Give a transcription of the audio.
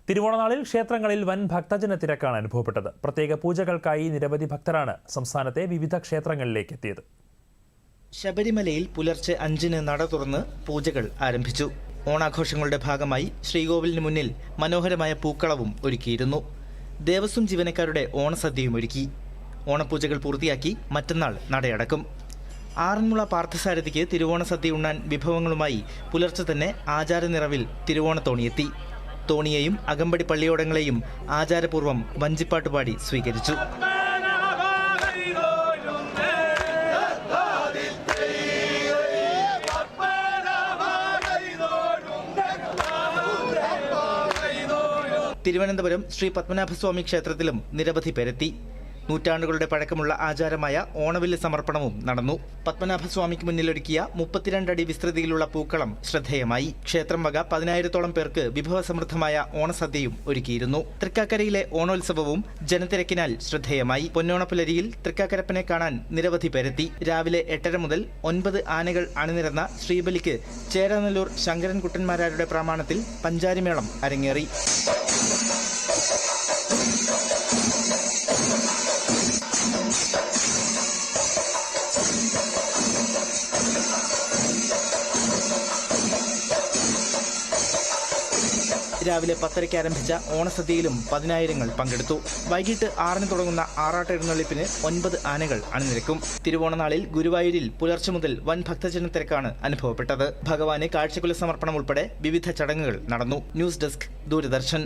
തിരുവോണനാളിൽ ക്ഷേത്രങ്ങളിൽ വൻ ഭക്തജന തിരക്കാണ് അനുഭവപ്പെട്ടത്. പ്രത്യേക പൂജകൾക്കായി നിരവധി ഭക്തരാണ് സംസ്ഥാനത്തെ വിവിധ ക്ഷേത്രങ്ങളിലേക്ക് എത്തിയത്. ശബരിമലയിൽ പുലർച്ചെ 5-ന് നട തുറന്ന് പൂജകൾ ആരംഭിച്ചു. ഓണാഘോഷങ്ങളുടെ ഭാഗമായി ശ്രീകോവിലിന് മുന്നിൽ മനോഹരമായ പൂക്കളവും ഒരുക്കിയിരുന്നു. ദേവസ്വം ജീവനക്കാരുടെ ഓണസദ്യയും ഒരുക്കി. ഓണപൂജകൾ പൂർത്തിയാക്കി മറ്റന്നാൾ നടയടക്കും. ആറന്മുള പാർത്ഥസാരഥിക്ക് തിരുവോണ സദ്യ ഉണ്ണാൻ വിഭവങ്ങളുമായി പുലർച്ചെ തന്നെ ആചാരനിറവിൽ തിരുവോണത്തോണിയെത്തി. തോണിയെയും അകമ്പടി പള്ളിയോടങ്ങളെയും ആചാരപൂർവ്വം വഞ്ചിപ്പാട്ടുപാടി സ്വീകരിച്ചു. തിരുവനന്തപുരം ശ്രീ പത്മനാഭസ്വാമി ക്ഷേത്രത്തിലും നിരവധി പേരെത്തി. നൂറ്റാണ്ടുകളുടെ പഴക്കമുള്ള ആചാരമായ ഓണവില്ല് സമർപ്പണവും നടന്നു. പത്മനാഭസ്വാമിക്ക് മുന്നിലൊരുക്കിയ 32 അടി വിസ്തൃതിയിലുള്ള പൂക്കളം ശ്രദ്ധേയമായി. ക്ഷേത്രം വക 10,000-ഓളം പേർക്ക് വിഭവസമൃദ്ധമായ ഓണസദ്യയും ഒരുക്കിയിരുന്നു. തൃക്കാക്കരയിലെ ഓണോത്സവവും ജനത്തിരക്കിനാൽ ശ്രദ്ധേയമായി. പൊന്നോണപ്പുലരിയിൽ തൃക്കാക്കരപ്പനെ കാണാൻ നിരവധി പേരെത്തി. രാവിലെ 8:30 മുതൽ 9 ആനകൾ അണിനിരന്ന ശ്രീബലിക്ക് ചേരാനല്ലൂർ ശങ്കരൻകുട്ടന്മാരാരുടെ പ്രമാണത്തിൽ പഞ്ചാരിമേളം അരങ്ങേറി. രാവിലെ 10:30 ആരംഭിച്ച ഓണസദ്യയിലും 10,000 പങ്കെടുത്തു. വൈകിട്ട് 6-ന് തുടങ്ങുന്ന ആറാട്ട് എഴുന്നള്ളിപ്പിന് 9 ആനകൾ അണിനിരക്കും. തിരുവോണനാളിൽ ഗുരുവായൂരിൽ പുലർച്ചെ മുതൽ വൻ ഭക്തജന തിരക്കാണ് അനുഭവപ്പെട്ടത്. ഭഗവാന് കാഴ്ചക്കുല സമർപ്പണം ഉൾപ്പെടെ വിവിധ ചടങ്ങുകൾ നടന്നു. News desk, Doordarshan.